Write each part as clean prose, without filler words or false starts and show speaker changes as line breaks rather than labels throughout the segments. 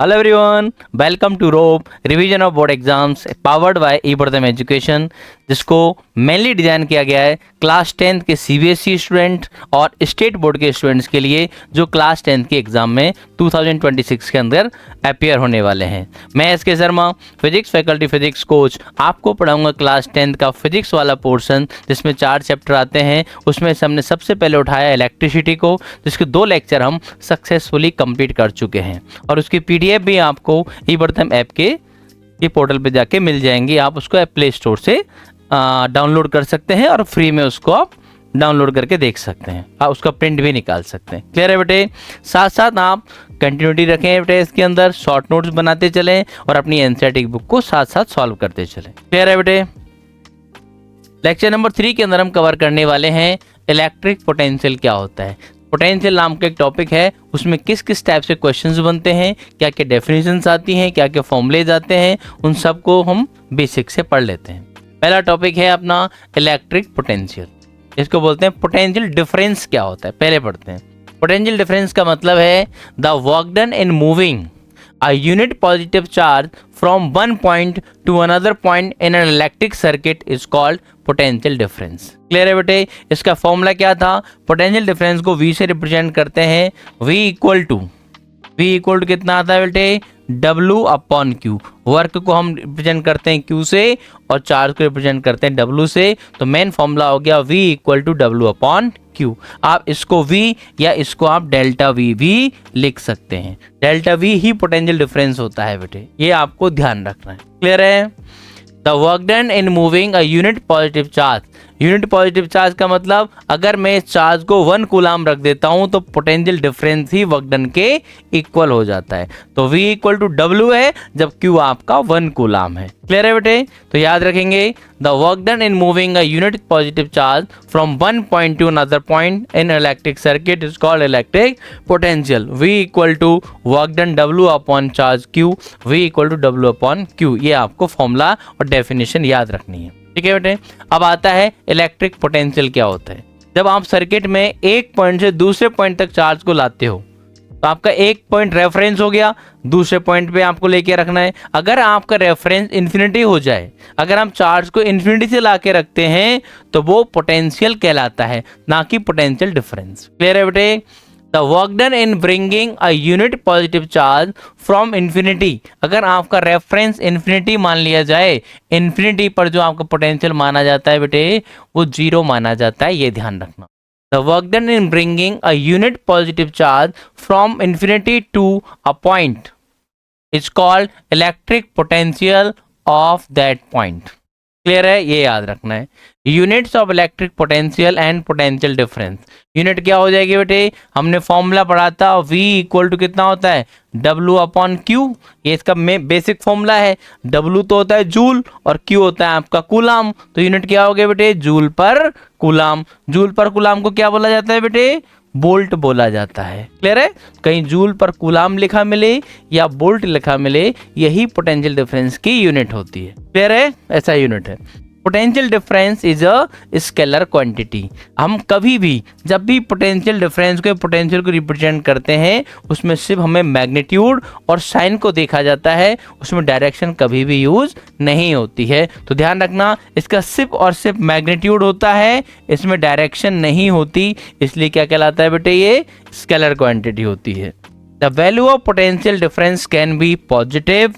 Hello everyone, welcome to ROPE revision of board exams powered by ePratham education, जिसको mainly design किया गया है class 10th के CBSE student और स्टेट बोर्ड के स्टूडेंट्स के लिए जो क्लास 10th के एग्जाम में 2026 के अंदर अपियर होने वाले हैं। मैं S K Sharma, physics faculty physics coach, आपको पढ़ाऊंगा क्लास 10th का फिजिक्स वाला पोर्शन जिसमें 4 चैप्टर आते हैं। उसमें से हमने सबसे पहले उठाया इलेक्ट्रिसिटी को, जिसके 2 लेक्चर हम सक्सेसफुली कंप्लीट कर चुके हैं और उसकी पीडीएफ भी आपको ई-प्रथम ऐप के पोर्टल पे जाके मिल जाएंगी। आप उसको प्ले स्टोर से डाउनलोड कर सकते हैं और फ्री में उसको आप डाउनलोड करके देख सकते हैं। आप उसका प्रिंट भी निकाल सकते हैं। क्लियर है बेटे? साथ साथ आप कंटिन्यूटी रखें बेटे, इसके अंदर शॉर्ट नोट्स बनाते चलें और अपनी एनसीईआरटी बुक को साथ साथ सॉल्व करते चलें। क्लियर है बेटे? लेक्चर नंबर 3 के अंदर हम कवर करने वाले हैं इलेक्ट्रिक पोटेंशियल क्या होता है। पोटेंशियल नाम का एक टॉपिक है, उसमें किस किस टाइप से क्वेश्चंस बनते हैं, क्या क्या डेफिनेशंस आती हैं, क्या क्या फॉर्मूलेज आते हैं, उन सब को हम बेसिक से पढ़ लेते हैं। पहला टॉपिक है अपना इलेक्ट्रिक पोटेंशियल, इसको बोलते हैं पोटेंशियल डिफरेंस क्या होता है। पहले पढ़ते हैं। पोटेंशियल डिफरेंस का मतलब है the work done in moving a unit positive charge from one point to another point in an electric circuit is called potential difference। Clear है बेटे? इसका फॉर्मूला क्या था? पोटेंशियल डिफरेंस को V से रिप्रेजेंट करते हैं। V इक्वल टू कितना आता है बेटे? W upon Q। वर्क को हम रिप्रेजेंट करते हैं Q से और चार्ज को रिप्रेजेंट करते हैं W से। तो मेन फॉर्मूला हो गया V equal to W upon Q। आप इसको V या इसको आप डेल्टा V भी लिख सकते हैं। डेल्टा V ही पोटेंशियल डिफरेंस होता है बेटे, ये आपको ध्यान रखना है। क्लियर है? The work done in moving a unit positive charge. Unit positive charge का मतलब अगर मैं इस चार्ज को 1 कूलाम रख देता हूं तो पोटेंशियल डिफरेंस ही वर्क डन के इक्वल हो जाता है। तो V इक्वल टू W है जब Q आपका 1 कूलाम है। क्लियर है बेटे? तो याद रखेंगे the work done in moving a unit positive charge from one point to another point in electric circuit is called electric potential. V equal to work done W upon charge Q, V equal to W upon Q। ये आपको formula और definition याद रखनी है। ठीक है बेटे? अब आता है इलेक्ट्रिक पोटेंशियल क्या होता है। जब आप सर्किट में एक पॉइंट से दूसरे पॉइंट तक चार्ज को लाते हो तो आपका एक पॉइंट रेफरेंस हो गया, दूसरे पॉइंट पे आपको लेके रखना है। अगर आपका रेफरेंस इन्फिनिटी हो जाए, अगर हम चार्ज को इन्फिनिटी से लाके रखते हैं तो वो पोटेंशियल कहलाता है, ना कि पोटेंशियल डिफरेंस। क्लियर है बेटे? The work done in bringing a unit positive charge from infinity, अगर आपका रेफरेंस इन्फिनिटी मान लिया जाए, इन्फिनिटी पर जो आपका पोटेंशियल माना जाता है बेटे वो 0 माना जाता है, ये ध्यान रखना। The work done in bringing a unit positive charge from infinity to a point is called electric potential of that point। Clear है? ये याद रखना है। Units of electric potential and potential difference. Unit क्या हो जाएगी बेटे? हमने फॉर्मूला पढ़ा था, V इक्वल टू कितना होता है? W upon Q। ये इसका बेसिक फॉर्मूला है। W तो होता है जूल और Q होता है आपका कूलाम। तो यूनिट क्या हो गया बेटे? जूल पर कूलाम। जूल पर कूलाम को क्या बोला जाता है बेटे? बोल्ट बोला जाता है। क्लियर है? कहीं जूल पर कूलाम लिखा मिले या बोल्ट लिखा मिले, यही पोटेंशियल डिफरेंस की यूनिट होती है। क्लियर है? ऐसा यूनिट है। Potential difference is a scalar quantity. हम कभी भी जब भी पोटेंशियल डिफरेंस को पोटेंशियल को रिप्रेजेंट करते हैं उसमें सिर्फ हमें मैग्नीट्यूड और साइन को देखा जाता है, उसमें डायरेक्शन कभी भी यूज नहीं होती है। तो ध्यान रखना, इसका सिर्फ और सिर्फ मैग्नीट्यूड होता है, इसमें डायरेक्शन नहीं होती, इसलिए क्या कहलाता है बेटे? ये स्केलर क्वांटिटी होती है। The value of potential difference can be positive,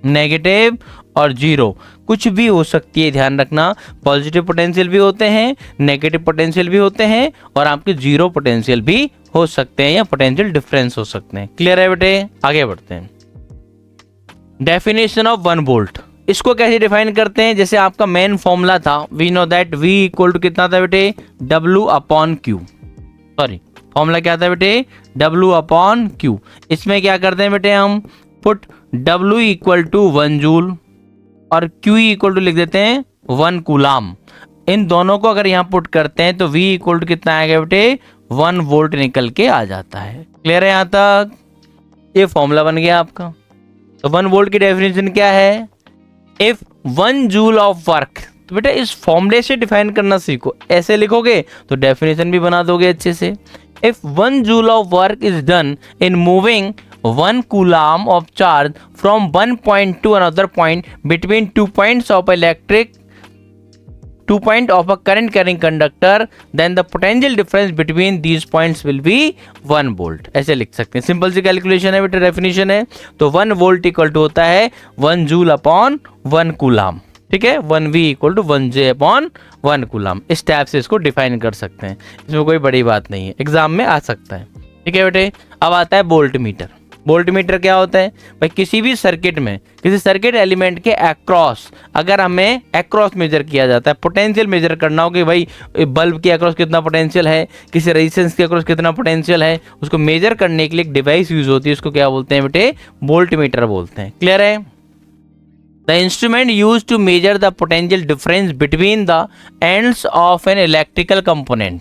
negative और 0, कुछ भी हो सकती है। ध्यान रखना, पॉजिटिव पोटेंशियल भी होते हैं, नेगेटिव पोटेंशियल भी होते हैं और आपके 0 पोटेंशियल भी हो सकते हैं या पोटेंशियल डिफरेंस हो सकते हैं। क्लियर है बेटे? आगे बढ़ते हैं। डेफिनेशन ऑफ 1 वोल्ट, इसको कैसे डिफाइन करते हैं? जैसे आपका मेन फॉर्मूला था, we know that V equal to कितना था बेटे? W upon Q। Sorry, formula क्या था बेटे? W upon Q। इसमें क्या करते हैं बेटे? हम put W equal to 1 joule और Q इक्वल टू लिख देते हैं 1 कूलाम। इन दोनों को अगर यहाँ पुट करते हैं तो V इक्वल टू कितना आएगा बेटे? 1 वोल्ट निकल के आ जाता है। क्लियर है? यहाँ तक ये फॉर्मूला बन गया आपका। तो 1 वोल्ट की डेफिनेशन क्या है? If 1 joule of work. तो बेटा इस फॉर्मूले से डिफाइन करना सीखो, ऐसे लिखोगे तो डेफिनेशन भी बना दोगे अच्छे से। If 1 joule of work is done in moving 1 coulomb of charge from one point to another point between 2 points of electric 2 point of a current carrying conductor, then the potential difference between these points will be 1 volt। ऐसे लिख सकते हैं, simple सी calculation है बेटा, definition है। तो 1 volt equal to होता है 1 जूल अपॉन 1 कूलाम, ठीक है। 1V equal to 1J upon 1 coulomb. इस टाइप से इसको डिफाइन कर सकते हैं, इसमें कोई बड़ी बात नहीं है, एग्जाम में आ सकता है, ठीक है बेटे। अब आता है वोल्ट मीटर। वोल्ट मीटर क्या होता है भाई, किसी भी सर्किट में किसी सर्किट एलिमेंट के अक्रॉस अगर हमें अक्रॉस मेजर किया जाता है, पोटेंशियल मेजर करना हो कि भाई बल्ब के अक्रॉस कितना पोटेंशियल है, किसी रेजिस्टेंस के अक्रॉस कितना पोटेंशियल है, उसको मेजर करने के लिए एक डिवाइस यूज होती है, उसको क्या बोलते हैं बेटे, वोल्ट मीटर बोलते हैं। क्लियर है। The instrument use to measure the potential difference between the ends of an electrical component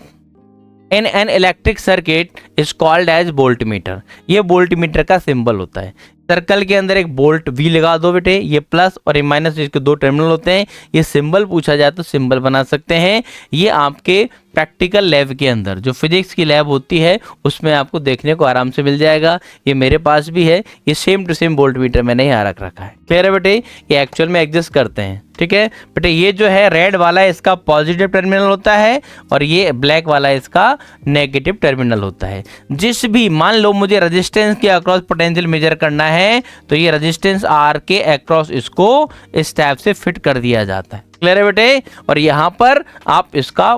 in an electric circuit is called as voltmeter. ये वोल्ट मीटर का सिंबल होता है। सर्कल के अंदर एक वोल्ट वी लगा दो बेटे, ये प्लस और ये माइनस, इसके दो टर्मिनल होते हैं। ये सिंबल पूछा जाए तो सिंबल बना सकते हैं। ये आपके प्रैक्टिकल लैब के अंदर जो फिजिक्स की लैब होती है उसमें आपको देखने को आराम से मिल जाएगा। ये मेरे पास भी है, ये same to same voltmeter मैंने यहाँ रख रखा है। क्लियर है बेटे, ये एक्चुअल में एग्जिस्ट करते हैं, ठीक है बेटे। ये जो है रेड वाला इसका पॉजिटिव टर्मिनल होता है और ये ब्लैक वाला इसका नेगेटिव टर्मिनल होता है। जिस भी मान लो मुझे रेजिस्टेंस के अक्रॉस पोटेंशियल मेजर करना है तो ये रेजिस्टेंस आर के अक्रॉस इसको इस टाइप से फिट कर दिया जाता है। क्लियर है बेटे। और यहाँ पर आप इसका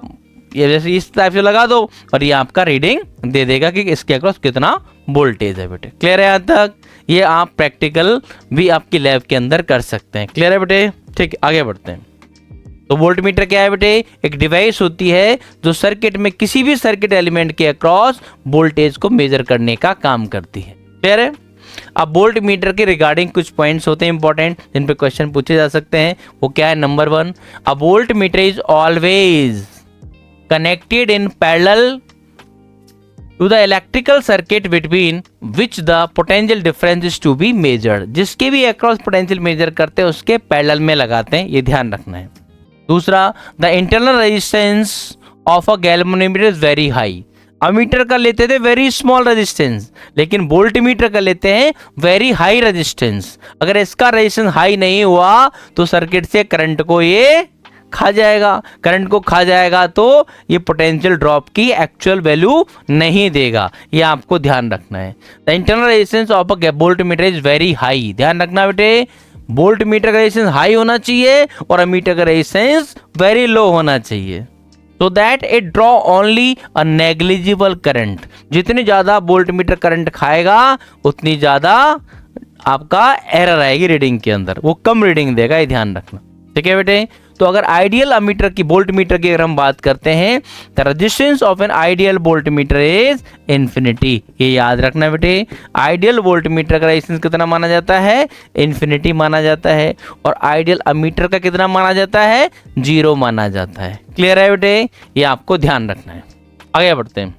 ये जैसे इस टाइप से लगा दो और ये आपका रीडिंग दे देगा कि इसके अक्रॉस कितना वोल्टेज है बेटे। क्लियर है यहाँ तक। ये आप प्रैक्टिकल भी आपकी लैब के अंदर कर सकते हैं। क्लियर है बेटे, ठीक, आगे बढ़ते हैं। तो वोल्ट मीटर क्या है बेटे, एक डिवाइस होती है जो सर्किट में किसी भी सर्किट एलिमेंट के अक्रॉस वोल्टेज को मेजर करने का काम करती है। क्लियर है। अब वोल्ट मीटर के रिगार्डिंग कुछ पॉइंट्स होते हैं इंपॉर्टेंट, जिन पे क्वेश्चन पूछे जा सकते हैं। वो क्या है, number 1, a voltmeter is always connected in parallel to the electrical circuit between which the potential difference is to be measured। जिसके भी अक्रॉस पोटेंशियल मेजर करते हैं उसके पैरेलल में लगाते हैं, ये ध्यान रखना है। दूसरा, the internal resistance of a galvanometer is very high. Ammeter का लेते थे वेरी स्मॉल रेजिस्टेंस, लेकिन वोल्ट मीटर का लेते हैं वेरी हाई रेजिस्टेंस। अगर इसका रेजिस्टेंस हाई नहीं हुआ तो सर्किट से करंट को ये खा जाएगा। करंट को खा जाएगा तो ये पोटेंशियल ड्रॉप की एक्चुअल वैल्यू नहीं देगा, ये आपको ध्यान रखना है। The internal resistance of a voltmeter is very high. ध्यान रखना बेटे, वोल्ट मीटर का रेजिस्टेंस हाई होना चाहिए और अमीटर का रेजिस्टेंस वेरी लो होना चाहिए, so that it draw only a negligible current। जितनी ज्यादा वोल्ट मीटर करंट खाएगा उतनी ज्यादा आपका एरर आएगी रीडिंग के अंदर, वो कम रीडिंग देगा, ये ध्यान रखना, ठीक है बेटे। तो अगर आइडियल अमीटर की वोल्ट मीटर की अगर हम बात करते हैं, the resistance of an ideal volt meter is infinity. ये याद रखना बेटे, आइडियल वोल्ट मीटर का रेजिस्टेंस कितना माना जाता है, इन्फिनिटी माना जाता है। और आइडियल अमीटर का कितना माना जाता है, 0 माना जाता है। क्लियर है बेटे, ये आपको ध्यान रखना है। आगे बढ़ते हैं।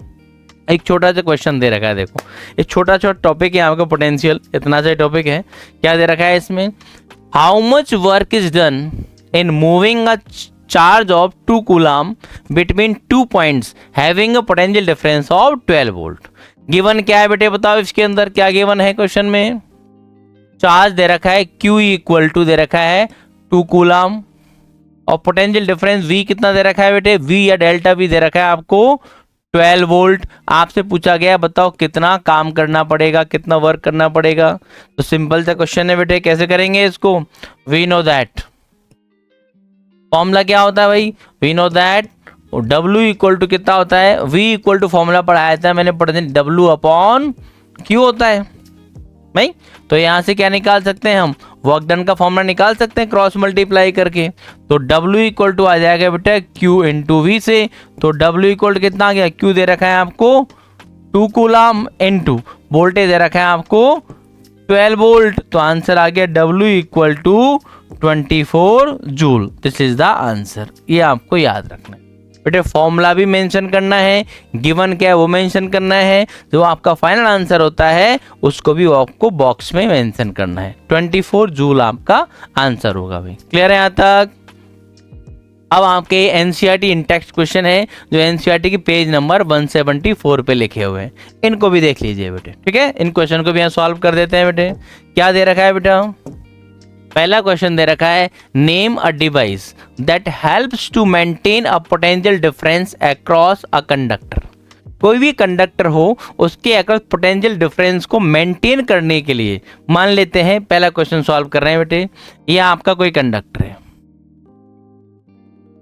एक छोटा सा क्वेश्चन दे रखा है, देखो एक छोटा छोटा टॉपिक है आपका पोटेंशियल, इतना सा टॉपिक है। क्या दे रखा है इसमें, how much work is done in moving a charge of 2 coulomb between 2 points having a potential difference of 12 volt। Given क्या है बेटे, बताओ इसके अंदर क्या गिवन है क्वेश्चन में। चार्ज दे रखा है Q इक्वल टू दे रखा है 2 कूलाम और पोटेंशियल डिफरेंस V कितना दे रखा है बेटे, V या डेल्टा V दे रखा है आपको 12 वोल्ट। आपसे पूछा गया बताओ कितना काम करना पड़ेगा, कितना वर्क करना पड़ेगा। तो सिंपल सा क्वेश्चन है बेटे, कैसे करेंगे इसको। वी नो दैट, फॉर्मूला क्या होता है भाई, we know that W equal to कितना होता है, V इक्वल टू फॉर्मूला पढ़ाया था मैंने, पोटेंशियल W अपॉन Q होता है भाई। तो यहाँ से क्या निकाल सकते हैं हम, वर्क डन का फॉर्मूला निकाल सकते हैं क्रॉस मल्टीप्लाई करके। तो W इक्वल टू आ जाएगा बेटा Q इंटू V से। तो W इक्वल टू कितना आ गया, Q दे रखा है आपको 2 कूलाम इंटू वोल्टेज दे रखा है आपको 12 वोल्ट। तो आंसर आ गया W equal to 24 joule. This is the answer. ये आपको याद रखना है बेटे, फॉर्मूला भी मेंशन करना है, गिवन क्या है वो मेंशन करना है, जो आपका फाइनल आंसर होता है उसको भी आपको बॉक्स में मेंशन करना है। 24 जूल आपका आंसर होगा भाई। क्लियर है यहाँ तक। अब आपके एनसीईआरटी इन टेक्स्ट क्वेश्चन है जो एनसीईआरटी की पेज नंबर 174 पे लिखे हुए हैं, इनको भी देख लीजिए बेटे। ठीक है, इन क्वेश्चन को भी यहाँ सॉल्व कर देते हैं बेटे। क्या दे रखा है बेटा, पहला क्वेश्चन दे रखा है name a device that helps to maintain a potential difference across a conductor. कोई भी कंडक्टर हो उसके अक्रॉस पोटेंशियल डिफरेंस को मेंटेन करने के लिए, मान लेते हैं पहला क्वेश्चन सॉल्व कर रहे हैं बेटे, ये आपका कोई कंडक्टर है,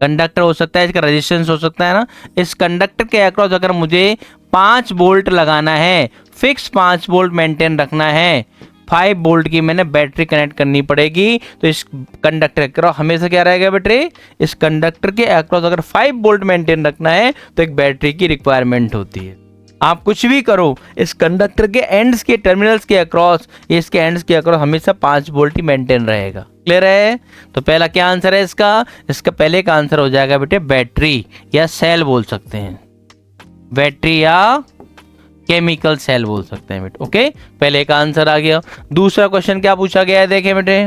कंडक्टर हो सकता है, इसका रेजिस्टेंस हो सकता है ना। इस कंडक्टर के अक्रॉस अगर मुझे 5 वोल्ट लगाना है, फिक्स 5 वोल्ट मेंटेन रखना है, 5 वोल्ट की मैंने बैटरी कनेक्ट करनी पड़ेगी, तो इस कंडक्टर के अक्रॉस हमेशा क्या रहेगा बेटे, इस कंडक्टर के अक्रॉस अगर 5 वोल्ट मेंटेन रखना है तो एक बैटरी की रिक्वायरमेंट होती है। आप कुछ भी करो, इस कंडक्टर के एंड्स के टर्मिनल्स के अक्रॉस, इसके एंड्स के अक्रॉस हमेशा 5 वोल्ट ही मेंटेन रहेगा। क्लियर है? तो पहला क्या आंसर है इसका, इसका पहले का आंसर हो जाएगा बेटे बैटरी या सेल बोल सकते हैं, बैटरी या केमिकल सेल बोल सकते हैं बेटे। ओके, पहले का आंसर आ गया। दूसरा क्वेश्चन क्या पूछा गया है देखें बेटे,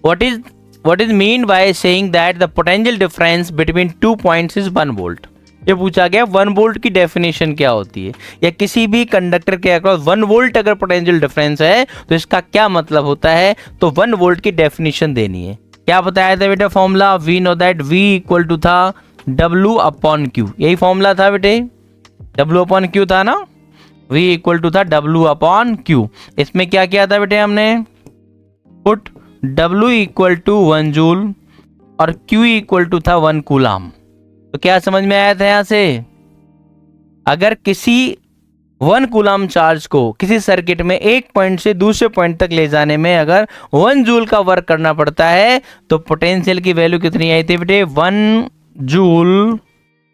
what is mean by saying that the potential difference between 2 points is 1 volt. ये पूछा गया 1 वोल्ट की डेफिनेशन क्या होती है, या किसी भी कंडक्टर के अक्रॉस 1 वोल्ट अगर पोटेंशियल डिफरेंस है तो इसका क्या मतलब होता है, तो 1 वोल्ट की डेफिनेशन देनी है। क्या बताया था बेटा formula, we know that V equal to था W/Q, यही फॉर्मूला था बेटे, W/Q था ना, V इक्वल टू था W/Q। इसमें क्या किया था बेटे हमने, put W equal to 1 joule और Q इक्वल टू था 1 कूलाम। तो क्या समझ में आया था यहां से, अगर किसी 1 कूलाम चार्ज को किसी सर्किट में एक पॉइंट से दूसरे पॉइंट तक ले जाने में अगर 1 जूल का वर्क करना पड़ता है तो पोटेंशियल की वैल्यू कितनी आई थी बेटे, 1 जूल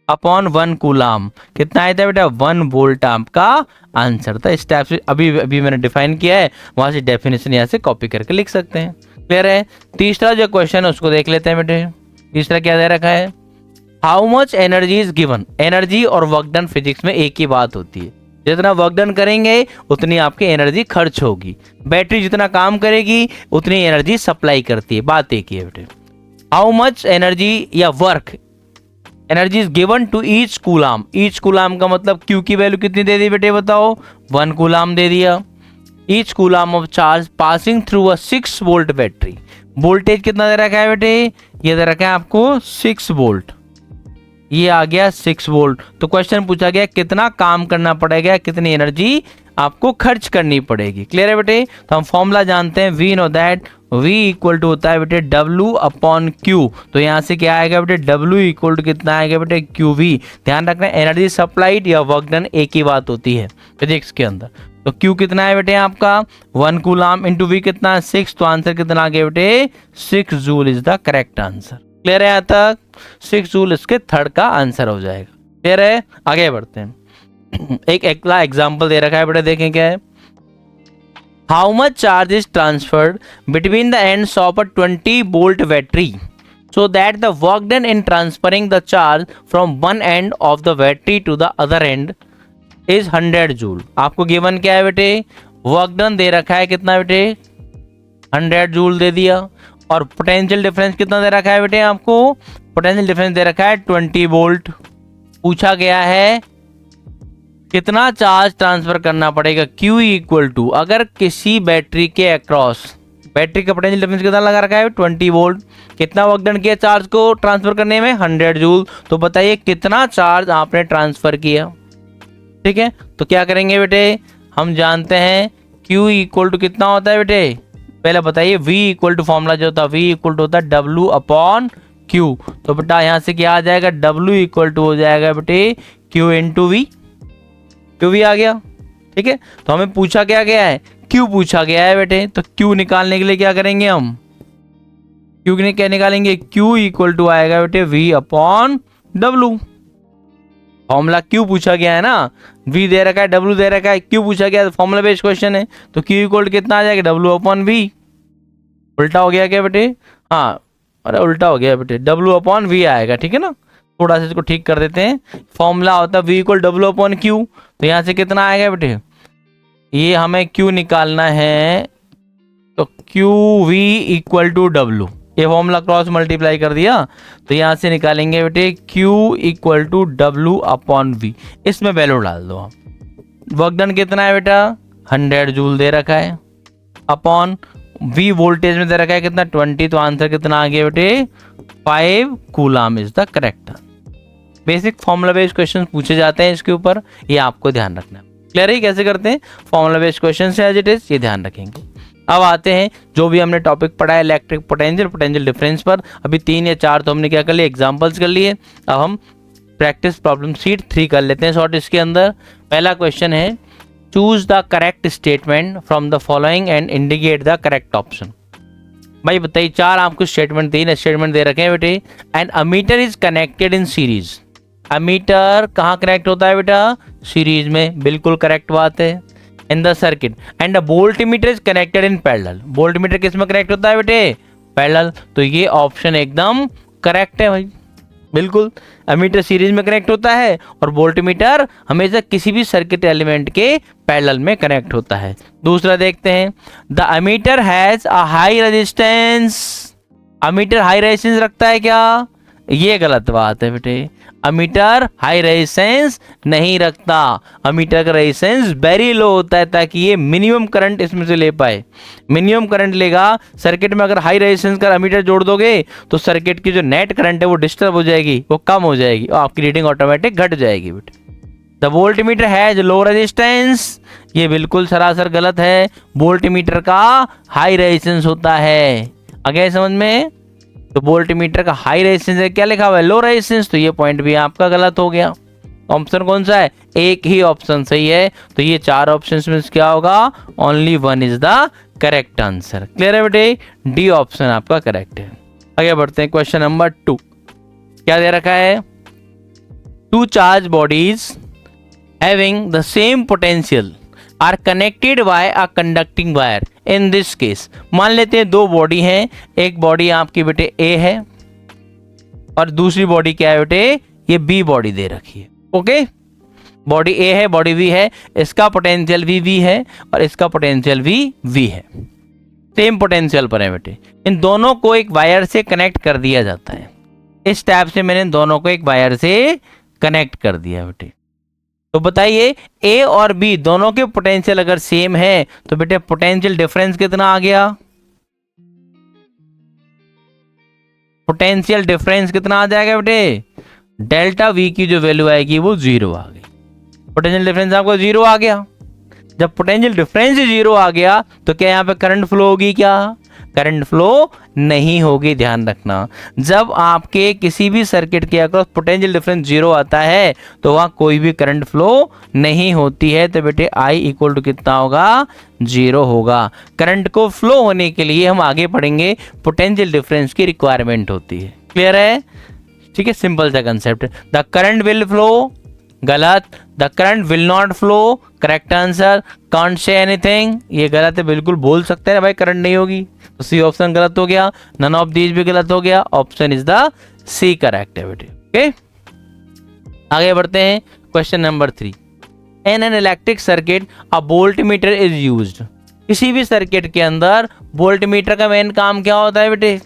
अपॉन 1 कूलाम, कितना आया था बेटा, 1 वोल्ट आपका आंसर था। इस टाइप से अभी अभी मैंने डिफाइन किया है, वहां से डेफिनेशन यहाँ से कॉपी करके लिख सकते हैं। क्लियर है? तीसरा जो क्वेश्चन है उसको देख लेते हैं बेटे। तीसरा क्या दे रखा है, how much energy is given. Energy और वर्क डन फिजिक्स में एक ही बात होती है, जितना वर्क डन करेंगे उतनी आपकी एनर्जी खर्च होगी, बैटरी जितना काम करेगी उतनी एनर्जी सप्लाई करती है, बात एक ही है बेटे। हाउ मच एनर्जी या work energy is given to each coulomb, each coulomb का मतलब क्यू की वैल्यू कितनी दे दी बेटे बताओ, 1 कूलाम दे दिया। Each coulomb of charge passing through a 6 volt battery, voltage कितना दे रखा है बेटे, ये दे रखा है आपको 6 वोल्ट, ये आ गया 6 वोल्ट। तो क्वेश्चन पूछा गया कितना काम करना पड़ेगा, कितनी एनर्जी आपको खर्च करनी पड़ेगी। क्लियर है बेटे? तो हम फॉर्मूला जानते हैं, we know that V equal to होता है बेटे W/Q। तो यहाँ से क्या आएगा बेटे, W इक्वल टू कितना आएगा बेटे, QV। ध्यान रखना एनर्जी सप्लाइड या वर्क डन एक ही बात होती है फिजिक्स के अंदर। तो Q कितना है बेटे आपका 1 कूलाम इंटू V कितना है 6, तो आंसर कितना आ गया बेटे 6 joule is the correct answer. Clear है यहाँ तक, 6 जूल इसके थर्ड का आंसर हो जाएगा। क्लियर है? आगे बढ़ते हैं। एक अगला एग्जाम्पल दे रखा है बेटा, देखें क्या है, how much charge is transferred between the ends of a 20 volt battery so that the work done in transferring the charge from one end of the battery to the other end is 100 joule. आपको given क्या है बेटे, work done they रखा है कितना बेटे 100 joule दे दिया, और पोटेंशियल डिफरेंस कितना दे रखा है बेटे, आपको पोटेंशियल डिफरेंस दे रखा है 20 वोल्ट। पूछा गया है कितना चार्ज ट्रांसफर करना पड़ेगा, Q इक्वल टू, अगर किसी बैटरी के अक्रॉस, बैटरी का पोटेंशियल डिफरेंस कितना लगा रखा है 20 वोल्ट, कितना वर्क डन किया चार्ज को ट्रांसफर करने में 100 जूल। तो बताइए कितना चार्ज आपने ट्रांसफर किया। ठीक है, तो क्या करेंगे बेटे, हम जानते हैं Q इक्वल टू कितना होता है बेटे, पहले बताइए V इक्वल टू फॉर्मूला जो होता है V इक्वल टू होता है W/Q। तो बेटा यहाँ से क्या आ जाएगा, W इक्वल टू हो जाएगा बेटे Q इंटू V, QV आ गया। ठीक है, तो हमें पूछा क्या गया है, Q पूछा गया है बेटे, तो Q निकालने के लिए क्या करेंगे हम, Q ने क्या निकालेंगे, Q इक्वल टू आएगा बेटे V/W। फॉर्मूला Q पूछा गया है ना, V दे रखा है W दे रखा है, Q पूछा गया है, फॉर्मूला बेस्ड क्वेश्चन है, तो Q इक्वल टू कितना आ जाएगा W/V। उल्टा हो गया क्या बेटे, हाँ अरे उल्टा हो गया बेटे, W/V आएगा। ठीक है ना, थोड़ा सा इसको ठीक कर देते हैं, फॉर्मूला होता है V इक्वल W/Q। तो यहाँ से कितना आएगा बेटे, ये हमें Q निकालना है, तो QV इक्वल टू W, ये फॉर्मूला क्रॉस मल्टीप्लाई कर दिया तो यहाँ से निकालेंगे बेटे Q equal to W upon V, इसमें वैल्यू डाल दो आप। वर्क डन कितना है बेटा 100 जूल दे रखा है, अपॉन V वोल्टेज में दे रखा है कितना 20, तो आंसर कितना आ गया बेटे 5 coulomb is the correct. Basic formula based question पूछे जाते हैं इसके ऊपर, ये आपको ध्यान रखना है। क्लियर है कैसे करते हैं formula based question as it is, ये ध्यान रखेंगे। अब आते हैं जो भी हमने टॉपिक पढ़ा है इलेक्ट्रिक पोटेंशियल, पोटेंशियल डिफरेंस पर, अभी 3 या 4 तो हमने क्या कर लिए एग्जांपल्स कर लिए। अब हम प्रैक्टिस प्रॉब्लम शीट 3 कर लेते हैं शॉर्ट। इसके अंदर पहला क्वेश्चन है choose the correct statement from the following and indicate the correct option. भाई बताइए 4 आपको स्टेटमेंट 3 स्टेटमेंट दे रखे हैं बेटे। And ammeter is connected in series, ammeter कहाँ कनेक्ट होता है बेटा सीरीज में, बिल्कुल करेक्ट बात है। इन the circuit and the voltmeter is connected in parallel, voltmeter किस में कनेक्ट होता है बेटे पैरेलल, तो ये ऑप्शन एकदम करेक्ट है भाई, बिल्कुल। अमीटर सीरीज में कनेक्ट होता है और वोल्टमीटर हमेशा किसी भी सर्किट एलिमेंट के पैरेलल में कनेक्ट होता है। दूसरा देखते हैं the ammeter has a high resistance, ammeter high resistance रखता है क्या, ये गलत बात है बेटे, अमीटर हाई रेजिस्टेंस नहीं रखता, अमीटर का रेजिस्टेंस वेरी लो होता है ताकि ये मिनिमम करंट इसमें से ले पाए। मिनिमम करंट लेगा सर्किट में, अगर हाई रेजिस्टेंस का अमीटर जोड़ दोगे तो सर्किट की जो नेट करंट है वो डिस्टर्ब हो जाएगी, वो कम हो जाएगी और आपकी रीडिंग ऑटोमेटिक घट जाएगी बेटे। The voltmeter has low resistance, ये बिल्कुल सरासर गलत है, वोल्टमीटर का हाई रेजिस्टेंस होता है। आगे समझ में, तो वोल्टमीटर का हाई रेजिस्टेंस है, क्या लिखा हुआ है लो रेजिस्टेंस, तो ये पॉइंट भी आपका गलत हो गया। ऑप्शन कौन सा है, एक ही ऑप्शन सही है, तो ये 4 ऑप्शंस में क्या होगा only 1 is the correct answer. Clear है बेटे, डी ऑप्शन आपका करेक्ट है। आगे बढ़ते हैं क्वेश्चन नंबर 2, क्या दे रखा है 2 charge bodies having the same potential are connected by a conducting wire. In this case मान लेते हैं 2 बॉडी हैं, एक बॉडी आपकी बेटे ए है और दूसरी बॉडी क्या है बेटे ये बी बॉडी दे रखी है। ओके, बॉडी ए है बॉडी बी है, इसका पोटेंशियल भी वी है और इसका पोटेंशियल भी वी है, सेम पोटेंशियल पर है बेटे। इन दोनों को एक वायर से कनेक्ट कर दिया जाता है, इस टाइप से मैंने दोनों को एक वायर से कनेक्ट कर दिया बेटे। तो बताइए ए और बी दोनों के पोटेंशियल अगर सेम है तो बेटे पोटेंशियल डिफरेंस कितना आ गया, पोटेंशियल डिफरेंस कितना आ जाएगा बेटे, डेल्टा वी की जो वैल्यू आएगी वो 0 आ गई। पोटेंशियल डिफरेंस आपको 0 आ गया। जब पोटेंशियल डिफरेंस 0 आ गया तो क्या यहाँ पे करंट फ्लो होगी, क्या करंट फ्लो नहीं होगी। ध्यान रखना, जब आपके किसी भी सर्किट के अक्रॉस पोटेंशियल डिफरेंस 0 आता है तो वहां कोई भी करंट फ्लो नहीं होती है, तो बेटे I इक्वल टू कितना होगा 0 होगा। करंट को फ्लो होने के लिए हम आगे पढ़ेंगे पोटेंशियल डिफरेंस की रिक्वायरमेंट होती है। क्लियर है, ठीक है, सिंपल सा concept. The current will flow, गलत। The current will not flow, correct answer. Can't say anything, ये गलत है, बिल्कुल बोल सकते हैं भाई करंट नहीं होगी, तो सी ऑप्शन गलत हो गया। नन ऑफ दीज भी गलत हो गया, option is the C correct है बेटे। ओके, आगे बढ़ते हैं question number 3। In an electric circuit a voltmeter is used. किसी भी सर्किट के अंदर वोल्टमीटर का मेन काम क्या होता है बेटे,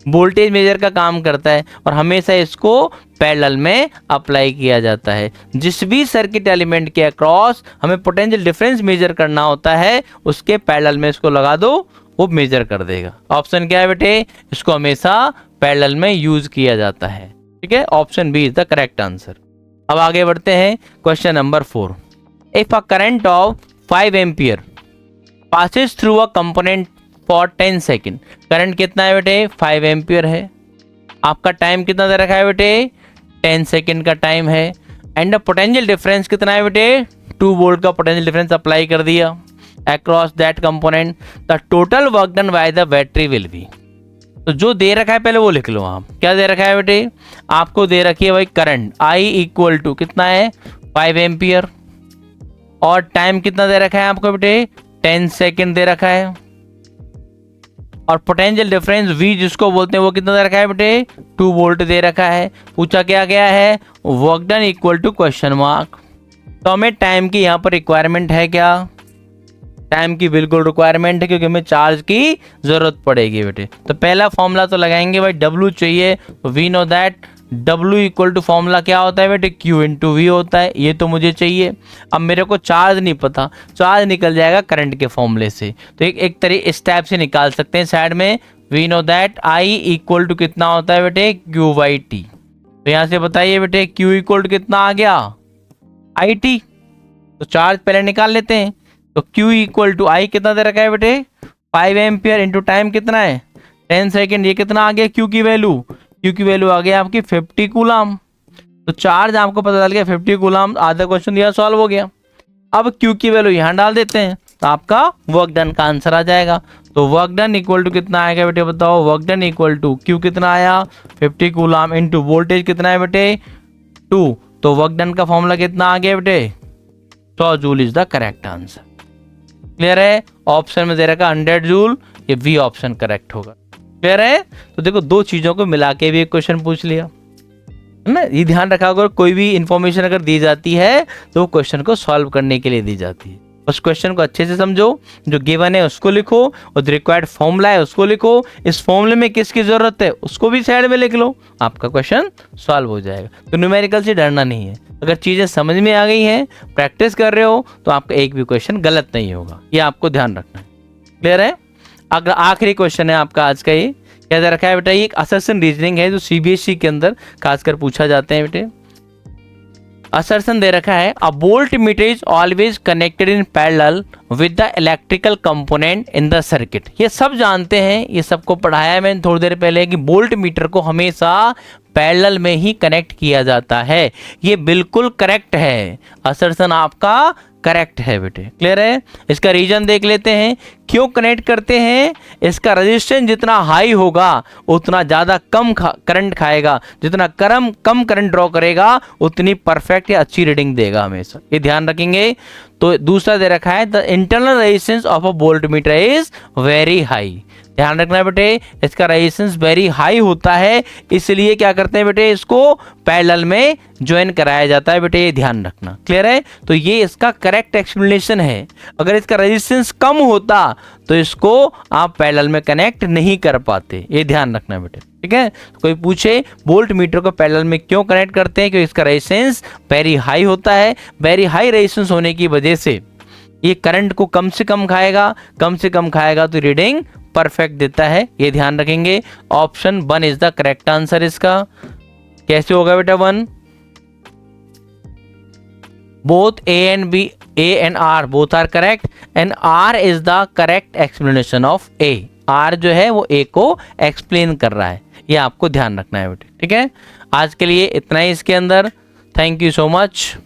वोल्टेज मेजर का काम करता है और हमेशा इसको पैरेलल में अप्लाई किया जाता है। जिस भी सर्किट एलिमेंट के अक्रॉस हमें पोटेंशियल डिफरेंस मेजर करना होता है उसके पैरेलल में इसको लगा दो, वो मेजर कर देगा। ऑप्शन क्या है बेटे, इसको हमेशा पैरेलल में यूज किया जाता है। ठीक है, option B is the correct answer. अब आगे बढ़ते हैं question number 4। If a current of 5 ampere passes through a component for 10 second, current कितना है बेटे 5 एम्पियर है, आपका टाइम कितना दे रखा है बेटे 10 सेकेंड का टाइम है, एंड द पोटेंशियल डिफरेंस कितना है बेटे 2 वोल्ट का पोटेंशियल डिफरेंस अप्लाई कर दिया across that component, the total work done by the battery will be. तो जो दे रखा है पहले वो लिख लो आप, क्या दे रखा है बेटे, आपको दे रखी है भाई करंट I इक्वल टू कितना है 5 एम्पियर और टाइम कितना दे रखा है आपको बेटे 10 सेकेंड दे रखा है, और पोटेंशियल डिफरेंस V जिसको बोलते हैं वो कितना दे रखा है बेटे 2 वोल्ट दे रखा है। पूछा क्या गया है work done equal to question mark. तो हमें टाइम की यहाँ पर रिक्वायरमेंट है क्या, टाइम की बिल्कुल रिक्वायरमेंट है क्योंकि हमें चार्ज की जरूरत पड़ेगी बेटे। तो पहला फॉर्मूला तो लगाएंगे भाई, W चाहिए, तो we know that W equal to formula क्या होता है बेटे, Q इंटू वी होता है, ये तो मुझे चाहिए। अब मेरे को चार्ज नहीं पता, चार्ज निकल जाएगा करंट के फॉर्मूले से, तो एक तरीके इस टाइप से निकाल सकते हैं साइड में। We know that I equal to कितना होता है बेटे, Q बाई टी। तो यहाँ से बताइए बेटे Q इक्वल टू कितना आ गया, IT। तो चार्ज पहले निकाल लेते हैं। तो Q इक्वल टू I कितना दे रखा है बेटे, 5 एम्पियर इंटू टाइम कितना है 10 सेकेंड। ये कितना आ गया Q की वैल्यू, Q की वैल्यू आ गया आपकी 50 कूलम। तो चार्ज आपको पता चल गया 50 कूलम, आधा क्वेश्चन दिया सॉल्व हो गया। अब Q की वैल्यू यहाँ डाल देते हैं तो आपका वर्क डन का आंसर आ जाएगा। तो वर्क डन इक्वल टू कितना आएगा बेटे बताओ, work done equal to Q कितना आया 50 कूलम इंटू वोल्टेज कितना है बेटे 2। तो वर्क डन का फॉर्मूला कितना आ गया बेटे 100 joule is the correct answer. Clear है, ऑप्शन में दे रखा 100 जूल, ये बी ऑप्शन करेक्ट होगा। क्लियर है, तो देखो दो चीजों को मिला के भी एक क्वेश्चन पूछ लिया है ना। ये ध्यान रखा, अगर कोई भी इंफॉर्मेशन अगर दी जाती है तो क्वेश्चन को सॉल्व करने के लिए दी जाती है। उस क्वेश्चन को अच्छे से समझो, जो गिवन है उसको लिखो और जो रिक्वायर्ड फॉर्मूला है उसको लिखो, इस फॉर्मूले में किसकी जरूरत है उसको भी साइड में लिख लो, आपका क्वेश्चन सॉल्व हो जाएगा। तो न्यूमेरिकल से डरना नहीं है, अगर चीजें समझ में आ गई हैं, प्रैक्टिस कर रहे हो तो आपका एक भी क्वेश्चन गलत नहीं होगा, ये आपको ध्यान रखना है। क्लियर है, अगर आखिरी क्वेश्चन है आपका आज का, ये क्या दे रखा है बेटा, ये एक असर्शन रीजनिंग है जो सीबीएसई के अंदर खासकर पूछा जाते हैं बेटे। असर्शन दे रखा है, a voltmeter is always connected in parallel with the electrical component in the circuit. ये सब जानते हैं, ये सबको पढ़ाया है मैंने थोड़ी देर पहले कि वोल्ट मीटर को हमेशा पैरेलल में ही कनेक्ट किया जाता है। ये बिल्कुल करेक्ट है, असर्शन आपका करेक्ट है बेटे। क्लियर है, इसका रीजन देख लेते हैं क्यों कनेक्ट करते हैं। इसका रेजिस्टेंस जितना हाई होगा उतना ज़्यादा कम करंट खाएगा, जितना कम करंट ड्रॉ करेगा उतनी परफेक्ट या अच्छी रीडिंग देगा हमेशा, ये ध्यान रखेंगे। तो दूसरा दे रखा है, the internal resistance of a voltmeter is very high. ध्यान रखना बेटे, इसका रेजिस्टेंस वेरी हाई होता है, इसलिए क्या करते हैं बेटे, इसको पैरेलल में ज्वाइन कराया जाता है बेटे, ये ध्यान रखना। क्लियर है, तो ये इसका करेक्ट एक्सप्लेनेशन है। अगर इसका रेजिस्टेंस कम होता तो इसको आप पैरेलल में कनेक्ट नहीं कर पाते, ये ध्यान रखना बेटे। ठीक है, कोई पूछे वोल्ट मीटर को पैरेलल में क्यों कनेक्ट करते हैं, क्योंकि इसका रेजिस्टेंस वेरी हाई होता है। वेरी हाई रेजिस्टेंस होने की वजह से ये करंट को कम से कम खाएगा तो रीडिंग परफेक्ट देता है, ये ध्यान रखेंगे। Option 1 is the correct answer इसका। कैसे होगा बेटा 1, both A and R both are correct and R is the correct explanation of A। R जो है वो A को एक्सप्लेन कर रहा है, ये आपको ध्यान रखना है बेटे। ठीक है, आज के लिए इतना ही इसके अंदर। Thank you so much.